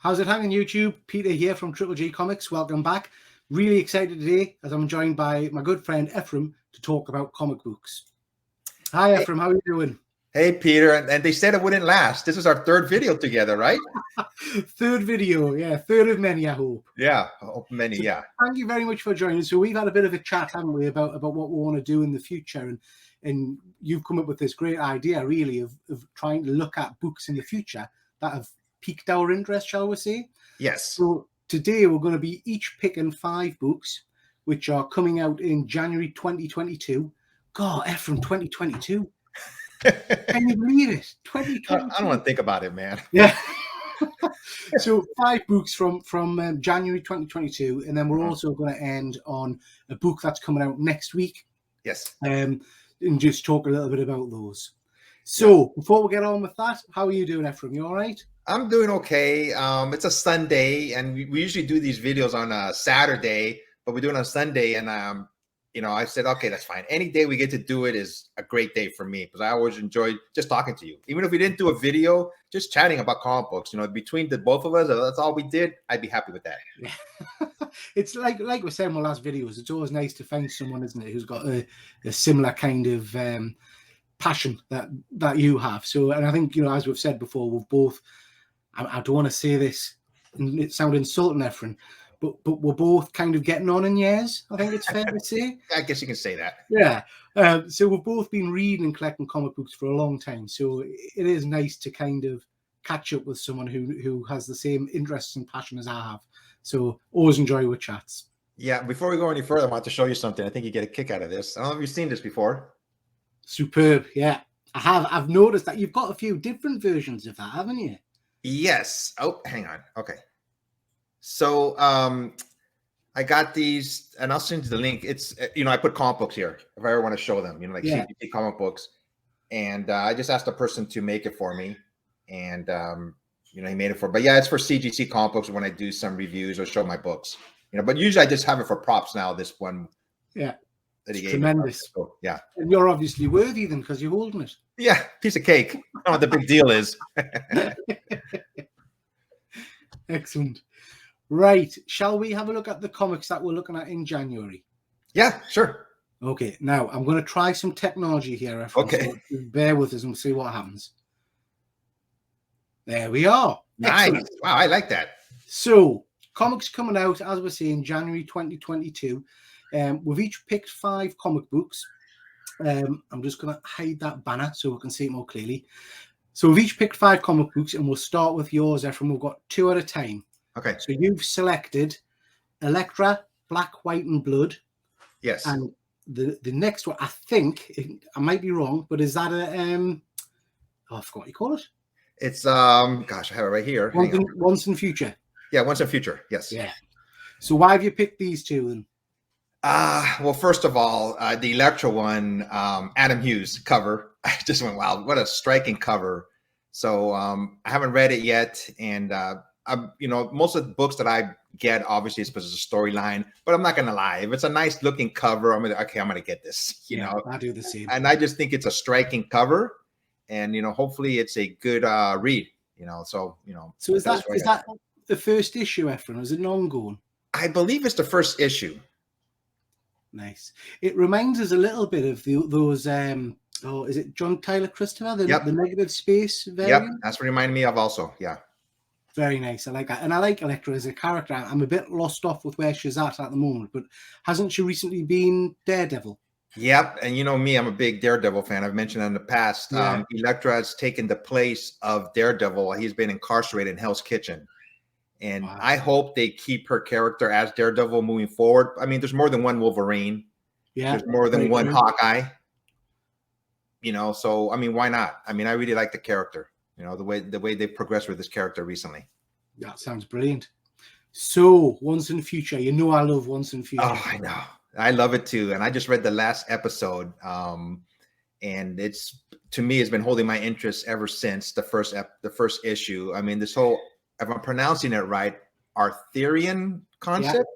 How's it hanging, YouTube? Peter here from Triple G Comics. Welcome back. Really excited today as I'm joined by my good friend Ephraim to talk about comic books. Hi, Ephraim. How are you doing? Hey, Peter. And they said it wouldn't last. This is our third video together, right? Third video. Yeah, third of many, I hope. Yeah, many, so yeah. Thank you very much for joining. So we've had a bit of a chat, haven't we, about what we want to do in the future. And you've come up with this great idea, really, of trying to look at books in the future that have piqued our interest, shall we say? Yes. So today we're going to be each picking 5 books which are coming out in January 2022. God, Ephraim, 2022. Can you believe it? 2022. I don't want to think about it, man. Yeah. So 5 books from January 2022, and then we're also going to end on a book that's coming out next week. Yes. And just talk a little bit about those. So before we get on with that, how are you doing, Ephraim? You all right? I'm doing okay. It's a Sunday, and we usually do these videos on a Saturday, but we do it on Sunday. And I said, okay, that's fine. Any day we get to do it is a great day for me because I always enjoy just talking to you. Even if we didn't do a video, just chatting about comic books. Between the both of us, if that's all we did, I'd be happy with that. Yeah. It's like we said in my last videos. It's always nice to find someone, isn't it, who's got a similar kind of passion that you have. So, and I think as we've said before, we've both. I don't want to say this and it sounds insulting, Ephraim, but we're both kind of getting on in years. I think it's fair to say. I guess you can say that. Yeah. So we've both been reading and collecting comic books for a long time. So it is nice to kind of catch up with someone who has the same interests and passion as I have. So always enjoy our chats. Yeah. Before we go any further, I want to show you something. I think you get a kick out of this. I don't know if you've seen this before. Superb. Yeah, I have. I've noticed that you've got a few different versions of that, haven't you? Yes. Oh, hang on. Okay. So I got these, and I'll send you the link. It's I put comic books here if I ever want to show them. CGC comic books, and I just asked a person to make it for me, and he made it for. But yeah, it's for CGC comic books when I do some reviews or show my books. But usually I just have it for props now. This one. Yeah. That he gave tremendous. So, yeah. And you're obviously worthy then because you're holding it. Yeah, piece of cake. I don't know what the big deal is. Excellent. Right. Shall we have a look at the comics that we're looking at in January? Yeah, sure. Okay. Now, I'm going to try some technology here. Okay. So bear with us and we'll see what happens. There we are. Nice. Excellent. Wow, I like that. So, comics coming out, as we're saying, January 2022. We've each picked 5 comic books. I'm just going to hide that banner so we can see it more clearly. So we've each picked 5 comic books, and we'll start with yours, Ephraim. We've got 2 at a time. Okay. So you've selected Elektra, Black, White, and Blood. Yes. And the next one, I think, I might be wrong, but is that a I forgot what you call it. It's gosh, I have it right here. Once and Future. Yeah, Once and Future. Yes. Yeah. So why have you picked these 2 then? Well, first of all, the Elektra one, Adam Hughes cover. I just went, wow, what a striking cover. So I haven't read it yet, and most of the books that I get, obviously, it's because it's a storyline. But I'm not gonna lie, if it's a nice looking cover, I'm gonna get this. I do the same. And I just think it's a striking cover, and hopefully it's a good read. So is that the first issue, Ephraim? Is it an ongoing? I believe it's the first issue. Nice. It reminds us a little bit of those. Is it John Tyler Christopher? The negative space variant? Yep, that's what reminded me of also. Yeah. Very nice. I like that. And I like Elektra as a character. I'm a bit lost off with where she's at the moment, but hasn't she recently been Daredevil? Yep. And me, I'm a big Daredevil fan. I've mentioned in the past. Yeah. Elektra has taken the place of Daredevil. He's been incarcerated in Hell's Kitchen. And wow. I hope they keep her character as Daredevil moving forward. I mean, there's more than one Wolverine. Yeah. There's more than one Hawkeye. So I mean, why not? I mean, I really like the character. The way they progressed with this character recently. That sounds brilliant. So, Once and Future. I love Once and Future. Oh, I know. I love it too. And I just read the last episode. And it's, to me, it's been holding my interest ever since the first issue. I mean, this whole, if I'm pronouncing it right, Arthurian concept,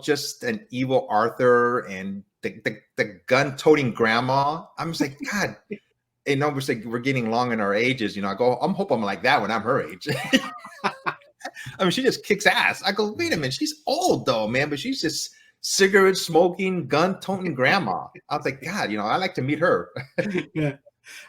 just an evil Arthur and the gun-toting grandma. I'm just like, God, we're getting long in our ages. I'm hope I'm like that when I'm her age. I mean, she just kicks ass. I go, wait a minute, she's old though, man, but she's just cigarette smoking, gun toting grandma. I was like, God, I like to meet her. Yeah.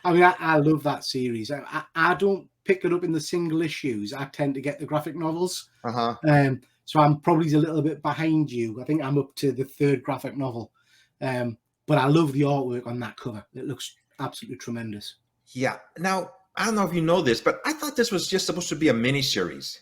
I mean, I love that series. I don't pick it up in the single issues. I tend to get the graphic novels. So I'm probably a little bit behind you. I think I'm up to the 3rd graphic novel. But I love the artwork on that cover. It looks absolutely tremendous. Yeah. Now, I don't know if you know this, but I thought this was just supposed to be a mini series.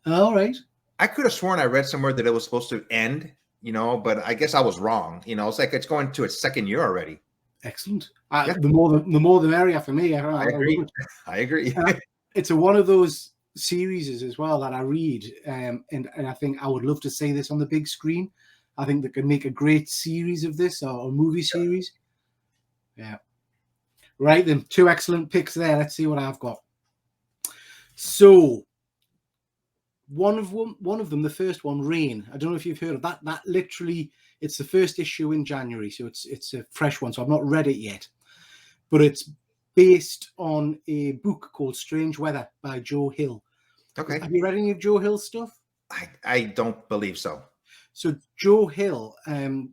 All right. I could have sworn I read somewhere that it was supposed to end, but I guess I was wrong. It's like it's going to its 2nd year already. Excellent. Yeah. The more the merrier for me. I agree. I agree. It's one of those series as well that I read, and I think I would love to see this on the big screen. I think they could make a great series of this, or a movie series. Yeah. Right then, 2 excellent picks there. Let's see what I've got. So one of them, the first one, Rain. I don't know if you've heard of that. That literally, it's the first issue in January, so it's a fresh one. So I've not read it yet, but it's based on a book called Strange Weather by Joe Hill. Okay. Have you read any of Joe Hill's stuff? I don't believe so. So Joe Hill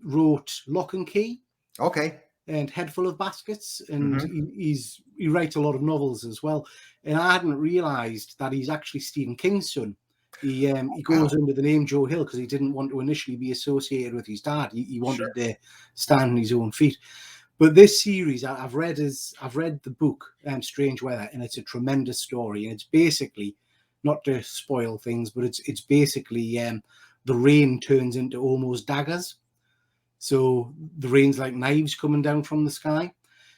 wrote Lock and Key. Okay. And Head Full of Baskets, and he writes a lot of novels as well. And I hadn't realised that he's actually Stephen King's son. He goes under the name Joe Hill because he didn't want to initially be associated with his dad. He wanted to stand on his own feet. But this series I've read the book Strange Weather, and it's a tremendous story. And it's basically, not to spoil things, but it's basically the rain turns into almost daggers. So the rain's like knives coming down from the sky.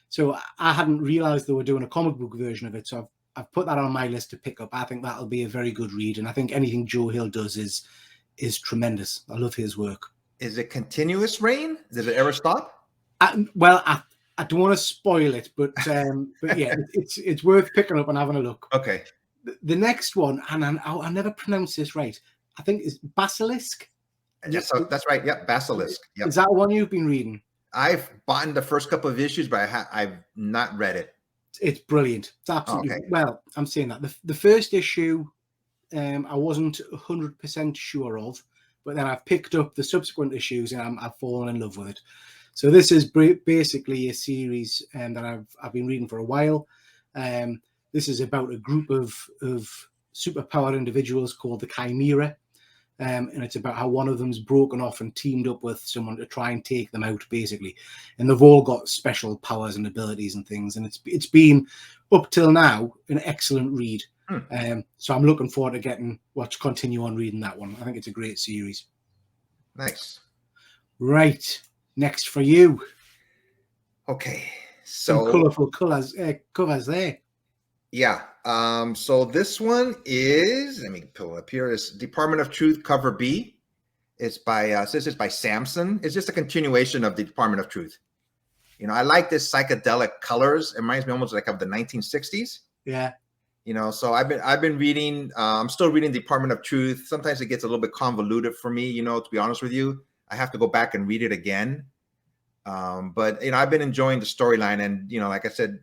So I hadn't realized they were doing a comic book version of it. So I've put that on my list to pick up. I think that'll be a very good read. And I think anything Joe Hill does is tremendous. I love his work. Is it continuous rain? Does it ever stop? I don't want to spoil it, but yeah, it's worth picking up and having a look. Okay. The next one, and I'll never pronounce this right. I think it's Basilisk. Yes, so that's right. Yep, Basilisk. Yep. Is that one you've been reading? I've bought the first couple of issues, but I've not read it. It's brilliant. It's absolutely well. I'm saying that the first issue, I wasn't 100% sure of, but then I've picked up the subsequent issues and I've fallen in love with it. So this is basically a series that I've been reading for a while. This is about a group of superpowered individuals called the Chimera. And it's about how one of them's broken off and teamed up with someone to try and take them out, basically. And they've all got special powers and abilities and things. And it's been, up till now, an excellent read. So I'm looking forward to continue on reading that one. I think it's a great series. Nice. Right. Next for you. Okay. Some colourful covers there. Yeah. So this one is, let me pull it up here, is Department of Truth cover B. It's by says it's by Samson. It's just a continuation of the Department of Truth. I like this psychedelic colors. It reminds me almost like of the 1960s. Yeah. So I've been reading, I'm still reading Department of Truth. Sometimes it gets a little bit convoluted for me, to be honest with you. I have to go back and read it again. But I've been enjoying the storyline, and like I said,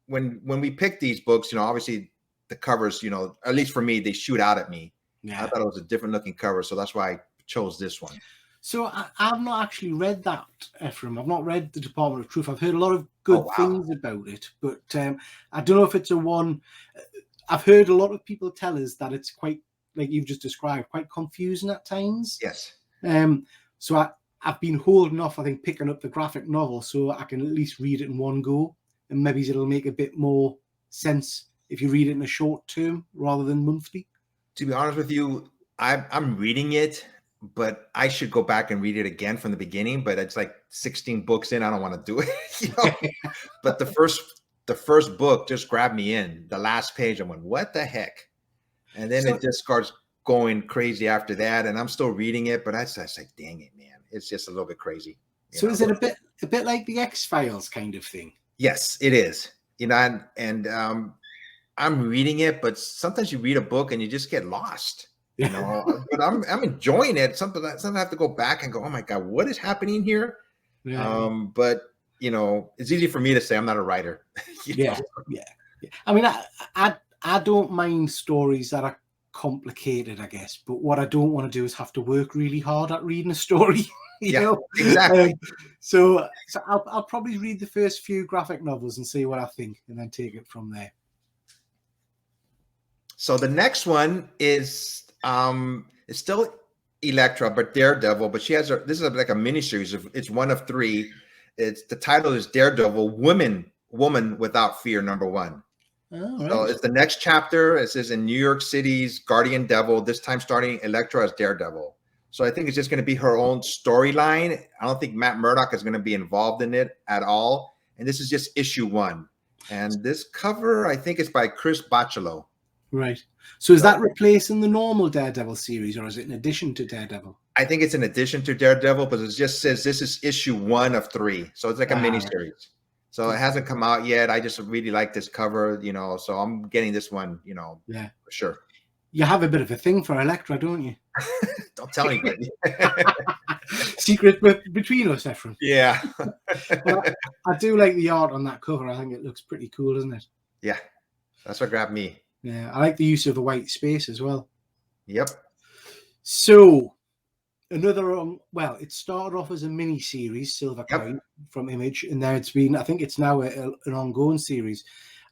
when we pick these books, obviously the covers, at least for me, they shoot out at me. Yeah. I thought it was a different looking cover, so that's why I chose this one. So I've not actually read that, Ephraim. I've not read the Department of Truth. I've heard a lot of good things about it, but I don't know if it's a one. I've heard a lot of people tell us that it's quite, like you've just described, quite confusing at times. Yes. So I've been holding off, I think, picking up the graphic novel so I can at least read it in one go. And maybe it'll make a bit more sense if you read it in a short term rather than monthly. To be honest with you, I'm reading it, but I should go back and read it again from the beginning. But it's like 16 books in. I don't want to do it. But the first book just grabbed me in. The last page, I went, what the heck? And then it just starts going crazy after that. And I'm still reading it, but I was like, dang it, man. It's just a little bit crazy. So is it a bit like the X-Files kind of thing? Yes, it is. And I'm reading it, but sometimes you read a book and you just get lost. But I'm enjoying it. Sometimes I have to go back and go, oh my God, what is happening here? Yeah. But it's easy for me to say I'm not a writer. Yeah. I mean, I don't mind stories that are complicated, I guess. But what I don't want to do is have to work really hard at reading a story. you Yeah, know? exactly. So I'll probably read the first few graphic novels and see what I think, and then take it from there. So the next one is it's still Elektra, but Daredevil. But she has this is like a mini series. It's one of three. It's the title is Daredevil, Woman Without Fear, #1. Oh, So right. it's the next chapter. It says in New York City's Guardian Devil. This time starting Elektra as Daredevil. So I think it's just going to be her own storyline. I don't think Matt Murdock is going to be involved in it at all. And this is just issue 1. And this cover, I think, is by Chris Bachalo. Right. So is that replacing the normal Daredevil series, or is it in addition to Daredevil? I think it's in addition to Daredevil, but it just says this is issue 1 of 3. So it's like a mini series. So it hasn't come out yet. I just really like this cover, you know, so I'm getting this one, you know, for sure. You have a bit of a thing for Elektra, don't you? Don't tell anybody. Secret between us, Ephraim. Yeah. I do like the art on that cover. I think it looks pretty cool, doesn't it? Yeah. That's what grabbed me. Yeah, I like the use of the white space as well. Yep. So another well, it started off as a mini series, Silver Coin, from Image, and then it's been, I think it's now an ongoing series.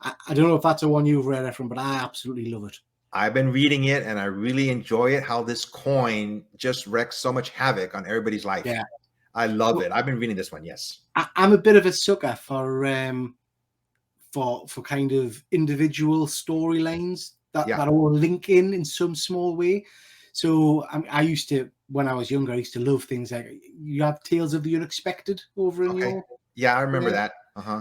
I don't know if that's a one you've read, Ephraim, but I absolutely love it. I've been reading it and I really enjoy it, how this coin just wreaks so much havoc on everybody's life. Yeah. I love it. I've been reading this one, yes. I'm a bit of a sucker for kind of individual storylines that all link in some small way. So I used to, when I was younger, I used to love things like, you have Tales of the Unexpected over in your... Yeah, I remember that.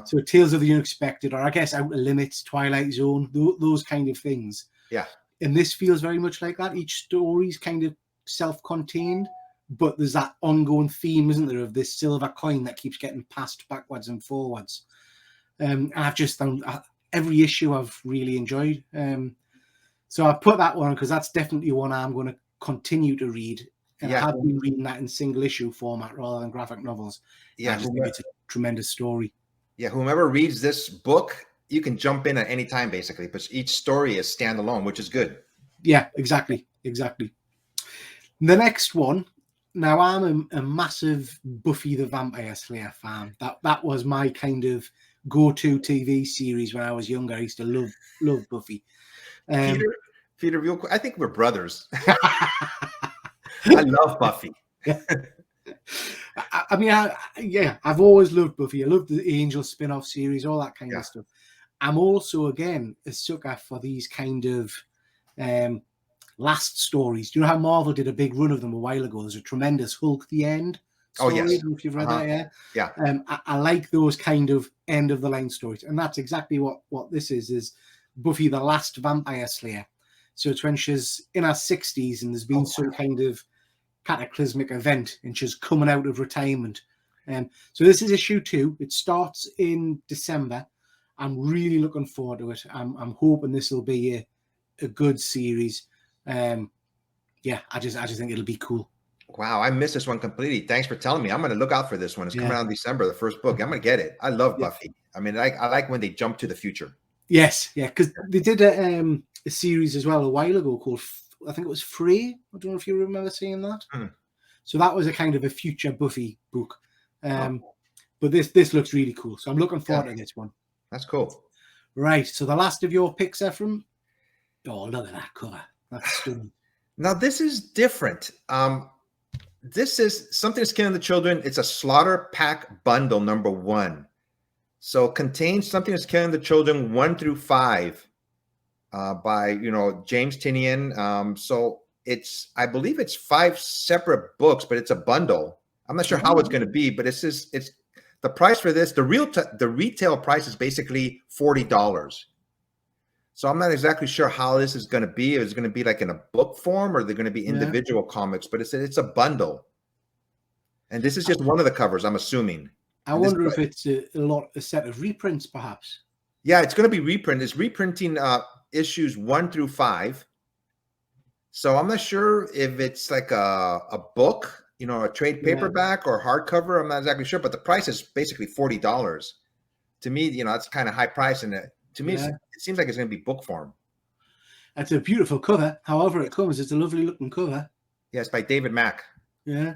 So Tales of the Unexpected, or I guess Outer Limits, Twilight Zone, those kind of things. Yeah. And this feels very much like that. Each story's kind of self-contained, but there's that ongoing theme, isn't there, of this silver coin that keeps getting passed backwards and forwards. And I've just found every issue I've really enjoyed. So I put that one because that's definitely one I'm going to continue to read. And I have been reading that in single issue format rather than graphic novels. Yeah, I just think it's a tremendous story. Yeah, whomever reads this book, you can jump in at any time, basically, but each story is standalone, which is good. Yeah, exactly. The next one. Now, I'm a massive Buffy the Vampire Slayer fan. That was my kind of go-to TV series when I was younger. I used to love Buffy. Peter, real quick, I think we're brothers. I love Buffy. I mean, I've always loved Buffy. I love the Angel spin-off series, all that kind of stuff. I'm also, again, a sucker for these kind of last stories. Do you know how Marvel did a big run of them a while ago? There's a tremendous Hulk the End story. If you've read that, yeah. I like those kind of end of the line stories, and that's exactly what this is Buffy the Last Vampire Slayer. So it's when she's in her 60s and there's been some kind of cataclysmic event and she's coming out of retirement. So this is issue 2. It starts in December. I'm really looking forward to it. I'm hoping this will be a good series. I just think it'll be cool. Wow, I missed this one completely. Thanks for telling me. I'm going to look out for this one. It's coming out in December, the first book. I'm going to get it. I love Buffy. I mean, I like when they jump to the future. Yes, because they did a series as well a while ago called, I think it was Free. I don't know if you remember seeing that. So that was a kind of a future Buffy book. But this looks really cool. So I'm looking forward to this one. That's cool. Right. So the last of your picks, Ephraim. Oh, look at that cover. That's stunning. Now, this is different. This is Something That's Killing the Children. It's a Slaughter Pack bundle #1. So contains Something That's Killing the Children 1 through 5 by, James Tinian. So I believe it's 5 separate books, but it's a bundle. I'm not sure how it's going to be, but it's the price for this. The retail price is basically $40. So I'm not exactly sure how this is going to be. Is it going to be like in a book form, or they're going to be individual comics? But it's a bundle, and this is just one of the covers, I'm assuming. I wonder if it's a set of reprints, perhaps. Yeah, it's going to be reprint. It's reprinting issues 1 through 5. So I'm not sure if it's like a book, a trade paperback or hardcover. I'm not exactly sure, but the price is basically $40. To me, that's kind of high price, and to me, it seems like it's going to be book form. It's a beautiful cover. However it comes, it's a lovely looking cover. Yes, by David Mack. Yeah.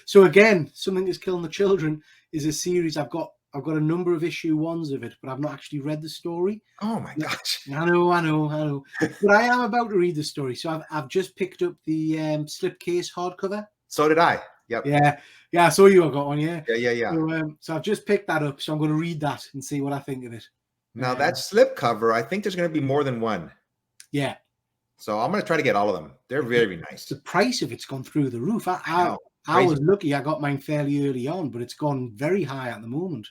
So again, Something Is Killing the Children is a series I've got a number of issue ones of it, but I've not actually read the story. Oh my gosh. I know. But I am about to read the story. So I've just picked up the slipcase hardcover. So did I. Yep. Yeah. I saw you. I got one. Yeah. Yeah. So I've just picked that up. So I'm going to read that and see what I think of it. Now that slipcover, I think there's going to be more than one. Yeah. So I'm going to try to get all of them. They're very nice. The price of it's gone through the roof. I was lucky. I got mine fairly early on, but it's gone very high at the moment.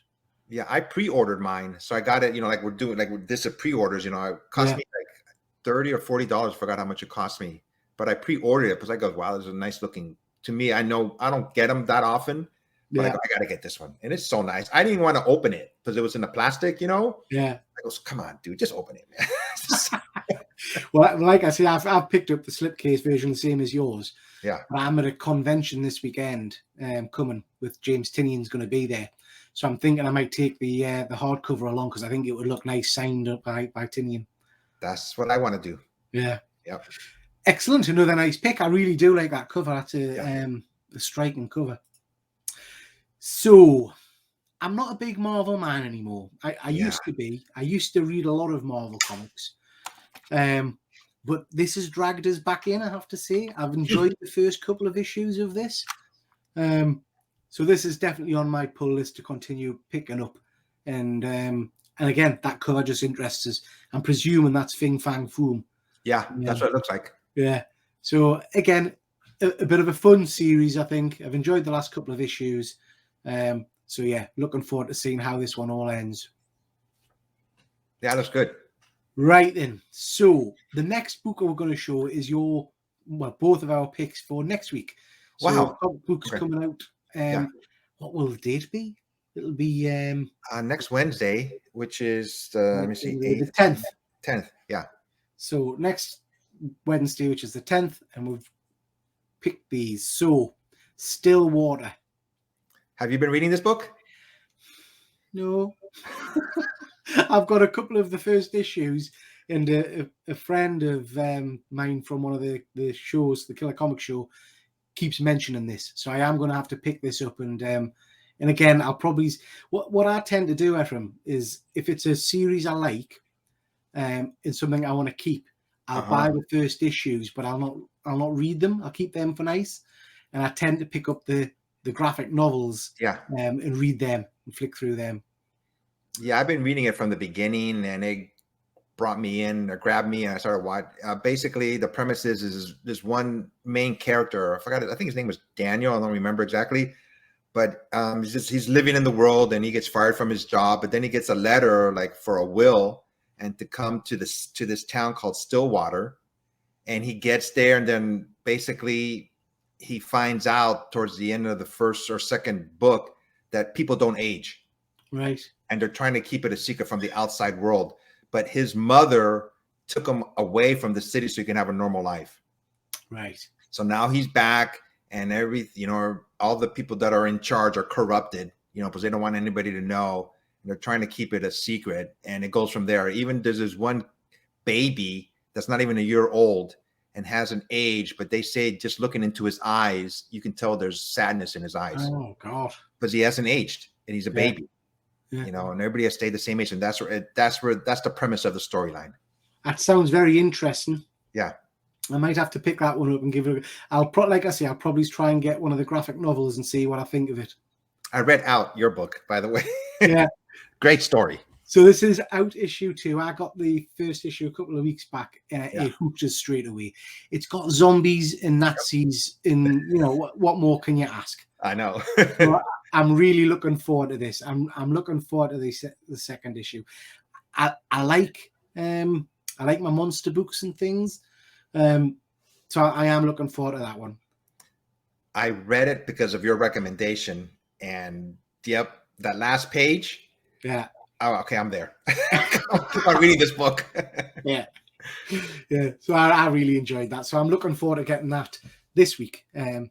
Yeah, I pre-ordered mine, so I got it. Like we're doing, this is pre-orders. It cost me like $30 or $40. Forgot how much it cost me, but I pre-ordered it because I go, wow, this is a nice looking. To me, I know I don't get them that often, but I got to get this one, and it's so nice. I didn't even want to open it because it was in the plastic, Yeah. I goes, come on, dude, just open it, man. Well, like I said, I've picked up the slipcase version, the same as yours. Yeah. But I'm at a convention this weekend, coming with James Tinian's going to be there. So I'm thinking I might take the hardcover along because I think it would look nice signed up by Tinian. That's what I want to do. Yeah. Yep. Excellent. Another nice pick. I really do like that cover. That's a striking cover. So I'm not a big Marvel man anymore. I used to be. I used to read a lot of Marvel comics. But this has dragged us back in, I have to say. I've enjoyed the first couple of issues of this. So this is definitely on my pull list to continue picking up. And again, that cover just interests us. I'm presuming that's Fing Fang Foom. Yeah, that's what it looks like. Yeah. So again, a bit of a fun series, I think. I've enjoyed the last couple of issues. So yeah, looking forward to seeing how this one all ends. Yeah, that's good. Right then. So the next book we're going to show is both of our picks for next week. So wow. Books coming out. What will the date be? It'll be next Wednesday, which is let me see, the 10th. 10th, yeah. So next Wednesday, which is the 10th, and we've picked these. So Stillwater. Have you been reading this book? No. I've got a couple of the first issues, and a friend of mine from one of the shows, the Killer Comic Show, keeps mentioning this. So I am going to have to pick this up. And again, I'll probably... What I tend to do, Ephraim, is if it's a series I like and something I want to keep, I'll buy the first issues, but I'll not read them. I'll keep them for nice. And I tend to pick up the graphic novels and read them and flick through them. Yeah, I've been reading it from the beginning, and it brought me in or grabbed me, and I started watching. Basically, the premise is this one main character. I forgot it. I think his name was Daniel. I don't remember exactly, but he's living in the world, and he gets fired from his job. But then he gets a letter for a will, and to come to this town called Stillwater, and he gets there, and then basically he finds out towards the end of the first or second book that people don't age. Right. And they're trying to keep it a secret from the outside world. But his mother took him away from the city so he can have a normal life. Right. So now he's back, and all the people that are in charge are corrupted, because they don't want anybody to know. And they're trying to keep it a secret. And it goes from there. Even there's this one baby that's not even a year old and hasn't aged, but they say just looking into his eyes, you can tell there's sadness in his eyes. Oh, God. Because he hasn't aged, and he's a baby. Yeah. And everybody has stayed the same age, and that's the premise of the storyline. That sounds very interesting. Yeah, I might have to pick that one up and give it. I'll probably try and get one of the graphic novels and see what I think of it. I read out your book, by the way. Yeah, great story. So this is out issue 2. I got the first issue a couple of weeks back. It hooked us straight away. It's got zombies and Nazis, and what more can you ask? I know. So I'm really looking forward to this. I'm looking forward to the second issue. I like my monster books and things. So I am looking forward to that one. I read it because of your recommendation, and that last page. Yeah. Oh, okay, I'm there. I'm reading this book. Yeah. So I really enjoyed that. So I'm looking forward to getting that this week. No,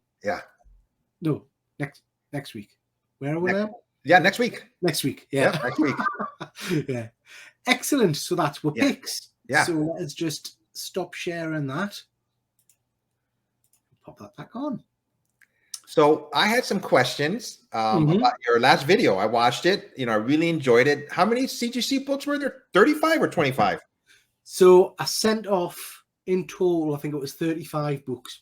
next week. Where are we now? Yeah, next week. Next week. Yeah. Yep, next week. Yeah. Excellent. So that's what picks. Yeah. So let's just stop sharing that. Pop that back on. So I had some questions about your last video. I watched it. I really enjoyed it. How many CGC books were there? 35 or 25? So I sent off in total, I think it was 35 books.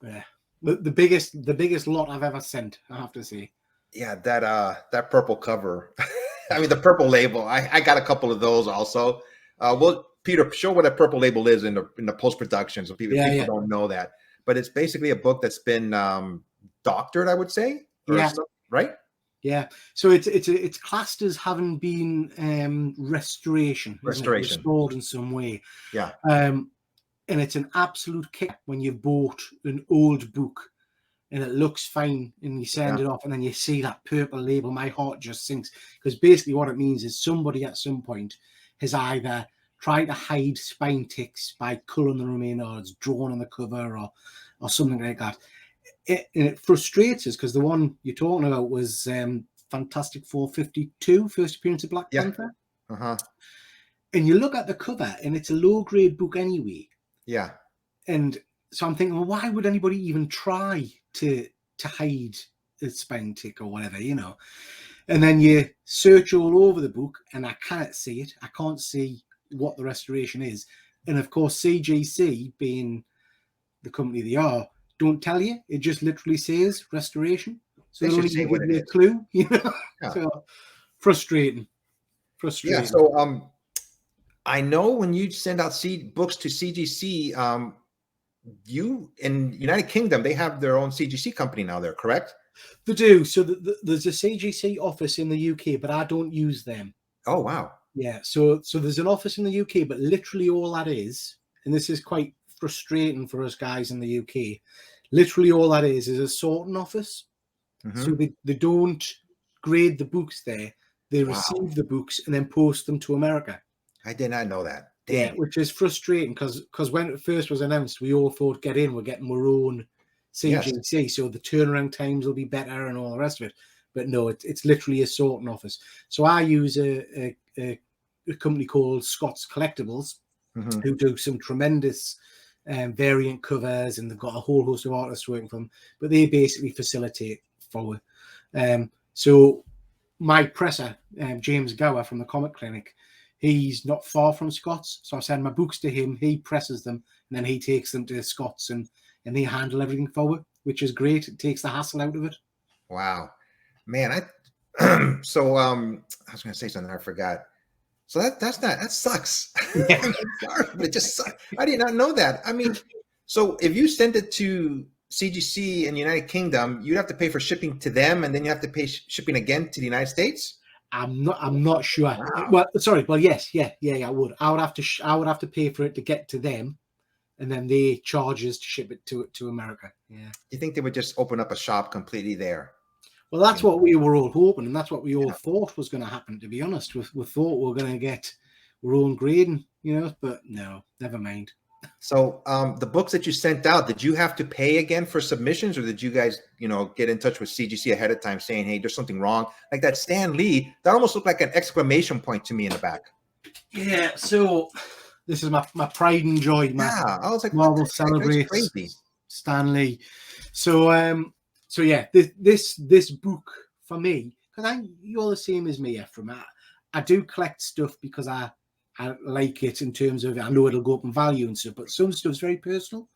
Wow. Yeah. The biggest lot I've ever sent, I have to say. Yeah, that purple cover. I mean, the purple label. I got a couple of those also. Well, Peter, show what a purple label is in the post-production, so people don't know that. But it's basically a book that's been doctored, I would say. Right? Yeah. So it's classed as having been restored in some way. Yeah. And it's an absolute kick when you've bought an old book and it looks fine and you send it off and then you see that purple label. My heart just sinks, because basically what it means is somebody at some point has either tried to hide spine ticks by colouring the remainder, or it's drawn on the cover or something like that. And it frustrates us, because the one you're talking about was Fantastic 452, first appearance of Black Panther. And you look at the cover and it's a low-grade book anyway. Yeah. And so I'm thinking, well, why would anybody even try to hide a spine tick or whatever, And then you search all over the book and I cannot see it. I can't see what the restoration is. And of course, CGC, being the company they are, don't tell you. It just literally says restoration. So they don't even give you a clue, Yeah. So frustrating. Yeah. So I know when you send out books to CGC, you in United Kingdom, they have their own CGC company now there, correct? They do. So there's a CGC office in the UK, but I don't use them. Oh, wow. Yeah. So there's an office in the UK, but literally all that is, and this is quite frustrating for us guys in the UK, literally all that is a sorting office. So they don't grade the books there. They receive the books and then post them to America. I did not know that. Damn. Yeah, which is frustrating, because when it first was announced, we all thought, we're getting our own CGC, so the turnaround times will be better and all the rest of it. But no, it's literally a sorting office. So I use a company called Scott's Collectibles, who do some tremendous variant covers, and they've got a whole host of artists working for them. But they basically facilitate forward. So my presser, James Gower from the Comic Clinic, he's not far from Scott's, so I send my books to him. He presses them, and then he takes them to Scott's, and they handle everything forward, which is great. It takes the hassle out of it. Wow, man! I was going to say something I forgot. So that sucks. Yeah. Sorry, but it just sucks. I did not know that. I mean, so if you send it to CGC in the United Kingdom, you'd have to pay for shipping to them, and then you have to pay shipping again to the United States. I'm not sure. Wow. Well, sorry. Well, yes, yeah. I would. I would have to pay for it to get to them, and then they charge us to ship it to America. Yeah. You think they would just open up a shop completely there? Well, that's what we were all hoping, and that's what we all thought was going to happen. To be honest, we thought we were going to get our own grading, but no, never mind. So the books that you sent out, did you have to pay again for submissions, or did you guys, get in touch with CGC ahead of time saying, hey, there's something wrong? Like that Stan Lee, that almost looked like an exclamation point to me in the back. Yeah, so this is my pride and joy. I was like, Marvel celebrates Stan Lee. So yeah, this book for me, because you're the same as me, Ephraim. I do collect stuff because I like it in terms of, I know it'll go up in value and stuff, but some stuff's very personal.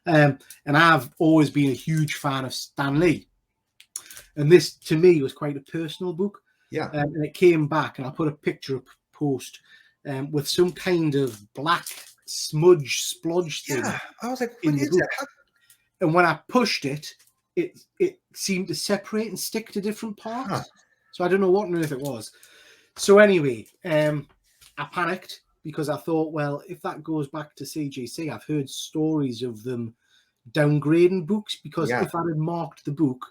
And I've always been a huge fan of Stan Lee. And this, to me, was quite a personal book. Yeah. And it came back, and I put a picture up post with some kind of black splodge thing. Yeah. I was like, what is that? And when I pushed it, it seemed to separate and stick to different parts. Huh. So I don't know what on earth it was. So anyway, I panicked, because I thought, well, if that goes back to CGC, I've heard stories of them downgrading books, because if I had marked the book,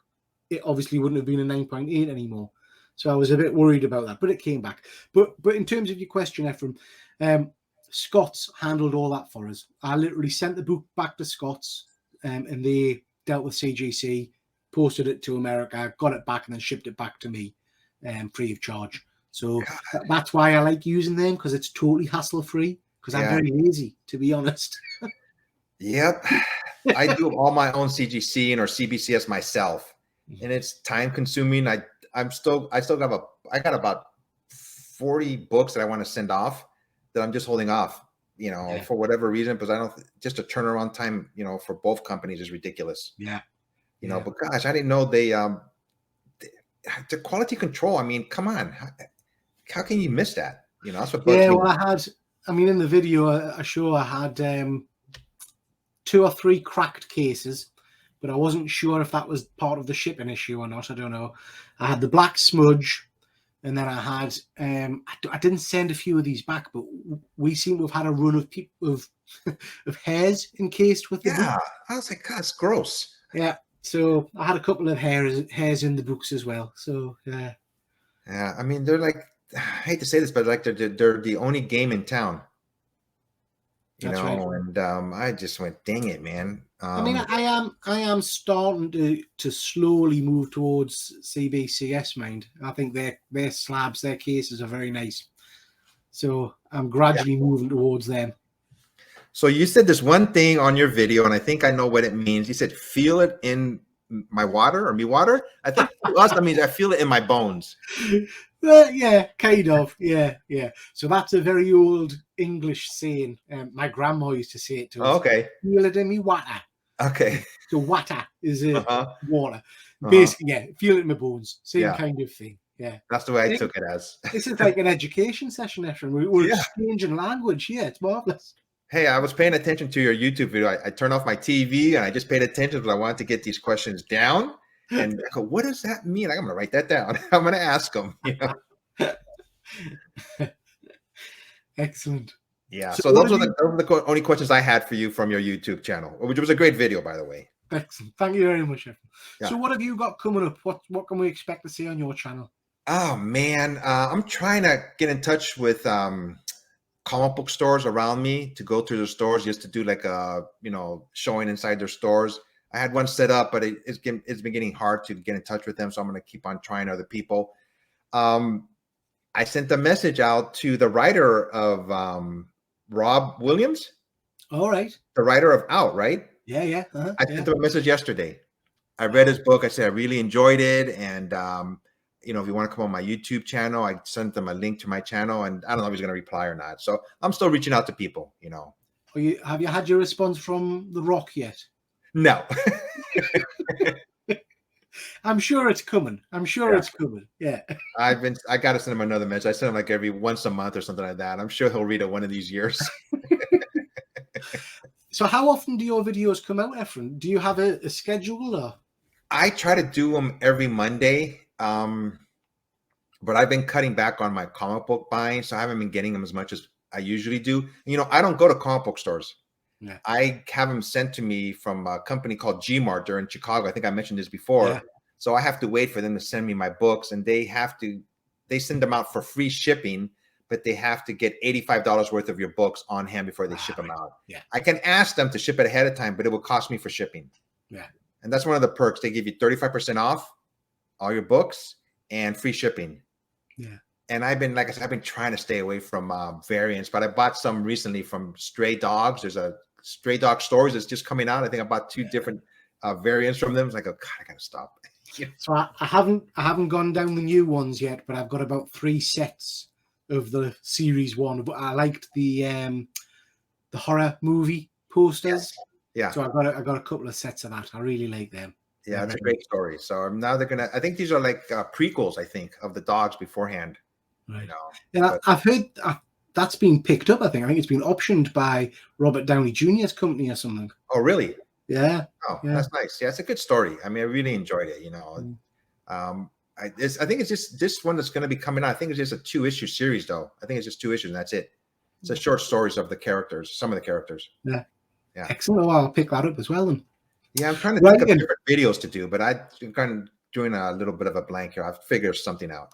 it obviously wouldn't have been a 9.8 anymore. So I was a bit worried about that, but it came back. But in terms of your question, Ephraim, Scott's handled all that for us. I literally sent the book back to Scott's, and they dealt with CGC, posted it to America, got it back, and then shipped it back to me free of charge. So that's why I like using them, because it's totally hassle-free. because I'm very lazy, to be honest. Yep. I do all my own CGC or CBCS myself, and it's time consuming. I got about 40 books that I want to send off that I'm just holding off, for whatever reason, because I don't, just a turnaround time, for both companies is ridiculous. Yeah. But gosh, I didn't know the quality control. I mean, come on. How can you miss that? That's what bugs me. Well, in the video I show I had 2 or 3 cracked cases, but I wasn't sure if that was part of the shipping issue or not. I don't know. I had the black smudge, and then I had I didn't send a few of these back, but we seem to have had a run of people of hairs encased with the book. I was like, God, it's gross. Yeah, so I had a couple of hairs in the books as well. So yeah. I mean, they're like, I hate to say this, but like they're the only game in town. That's right. And I just went, dang it, man. I am starting to slowly move towards CBCS, mind. I think their slabs, their cases are very nice. So I'm gradually moving towards them. So you said this one thing on your video, and I think I know what it means. You said, feel it in my water or me water. I think to us, that means I feel it in my bones. Yeah, kind of. Yeah. So that's a very old English saying. My grandma used to say it to us. Okay. Feel it in me water. Okay. So water is water. Basically, yeah, feel it in my bones. Same kind of thing. Yeah. That's the way I took it as. This is like an education session, Efren. We're exchanging language. Yeah, it's marvelous. Hey, I was paying attention to your YouTube video. I turned off my TV and I just paid attention because I wanted to get these questions down. And I go, what does that mean? I'm going to write that down. I'm going to ask them. Excellent. Yeah. So those are the only questions I had for you from your YouTube channel, which was a great video, by the way. Excellent. Thank you very much. Yeah. So what have you got coming up? What can we expect to see on your channel? Oh, man. I'm trying to get in touch with comic book stores around me to go through the stores just to do like a, showing inside their stores. I had one set up, but it's been getting hard to get in touch with them. So I'm going to keep on trying other people. I sent a message out to the writer of Rob Williams. All right. The writer of Out, right? Yeah. I sent him a message yesterday. I read his book. I said, I really enjoyed it. And, if you want to come on my YouTube channel, I sent them a link to my channel, and I don't know if he's going to reply or not. So I'm still reaching out to people, Have you had your response from The Rock yet? No. I'm sure it's coming. It's coming. Yeah. I got to send him another message. I send him like every once a month or something like that. I'm sure he'll read it one of these years. So how often do your videos come out, Efren? Do you have a schedule? Or? I try to do them every Monday. But I've been cutting back on my comic book buying, so I haven't been getting them as much as I usually do. I don't go to comic book stores. Yeah. I have them sent to me from a company called Gmart. They're in Chicago. I think I mentioned this before. Yeah. So I have to wait for them to send me my books, and they send them out for free shipping, but they have to get $85 worth of your books on hand before they ship them out. Yeah. I can ask them to ship it ahead of time, but it will cost me for shipping. Yeah. And that's one of the perks. They give you 35% off all your books and free shipping. Yeah. And I've been trying to stay away from variants, but I bought some recently from Stray Dogs. There's a Stray Dog Stories that's just coming out. I think I bought 2 different variants from them. It's like, oh God, I gotta stop. So I haven't gone down the new ones yet, but I've got about 3 sets of the series 1. But I liked the horror movie posters. Yeah. So I got a couple of sets of that. I really like them. Yeah, it's a great story. So now I think these are like prequels, I think, of the dogs beforehand. Right. Yeah, I've heard that's been picked up. I think it's been optioned by Robert Downey Jr.'s company or something. Oh, really? Yeah. Oh, yeah. That's nice. Yeah, it's a good story. I mean, I really enjoyed it. I think it's just this one that's going to be coming out. I think it's just a 2-issue series, though. I think it's just 2 issues, and that's it. It's a short stories of the characters, some of the characters. Yeah. Excellent. Well, I'll pick that up as well then. Yeah, I'm trying to think of different videos to do, but I'm kind of doing a little bit of a blank here. I'll figure something out.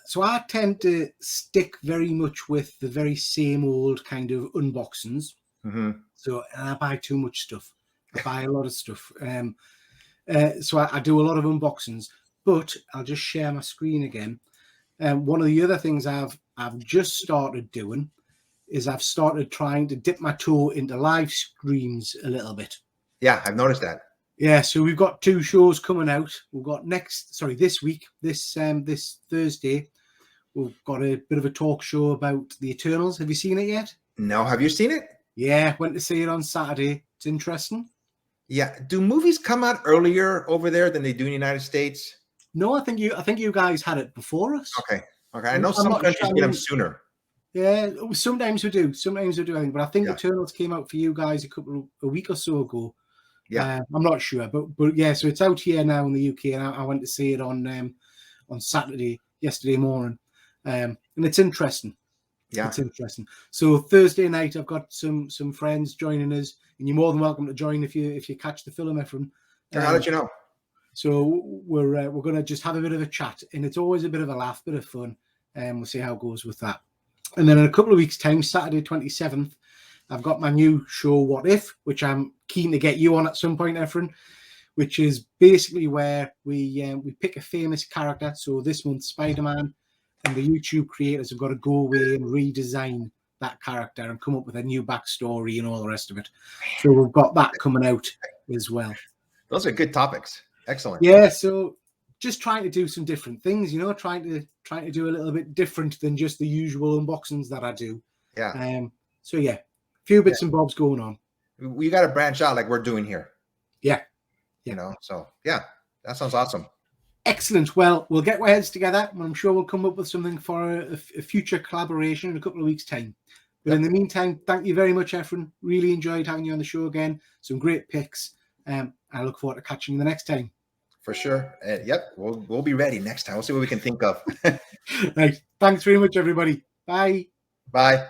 So I tend to stick very much with the very same old kind of unboxings. Mm-hmm. So I buy too much stuff. I buy a lot of stuff. So I do a lot of unboxings, but I'll just share my screen again. One of the other things I've just started doing is I've started trying to dip my toe into live streams a little bit. Yeah, I've noticed that. Yeah, so we've got 2 shows coming out. We've got this week, this Thursday, we've got a bit of a talk show about the Eternals. Have you seen it yet? No, have you seen it? Yeah, went to see it on Saturday. It's interesting. Yeah. Do movies come out earlier over there than they do in the United States? No, I think you guys had it before us. Okay. I know some countries get them sooner. Yeah, sometimes we do. I think, but I think Yeah. Eternals came out for you guys a week or so ago. Yeah. I'm not sure, but yeah, so it's out here now in the UK, and I went to see it on Saturday, yesterday morning, and it's interesting. Yeah, it's interesting. So Thursday night, I've got some friends joining us, and you're more than welcome to join if you catch the film, Ephraim. I'll let you know. So we're going to just have a bit of a chat, and it's always a bit of a laugh, bit of fun, and we'll see how it goes with that. And then in a couple of weeks' time, Saturday 27th, I've got my new show, What If, which I'm keen to get you on at some point, Ephraim, which is basically where we pick a famous character. So this month, Spider-Man, and the YouTube creators have got to go away and redesign that character and come up with a new backstory and all the rest of it. So we've got that coming out as well. Those are good topics. Excellent. Yeah, so just trying to do some different things, trying to do a little bit different than just the usual unboxings that I do. Yeah. So yeah, a few bits and bobs going on. We got to branch out like we're doing here. Yeah. So yeah, that sounds awesome. Excellent. Well, we'll get our heads together, and I'm sure we'll come up with something for a future collaboration in a couple of weeks' time. But in the meantime, thank you very much, Ephraim. Really enjoyed having you on the show again. Some great picks. I look forward to catching you the next time. For sure. Yep, we'll be ready next time. We'll see what we can think of. Right. Thanks very much, everybody. Bye. Bye.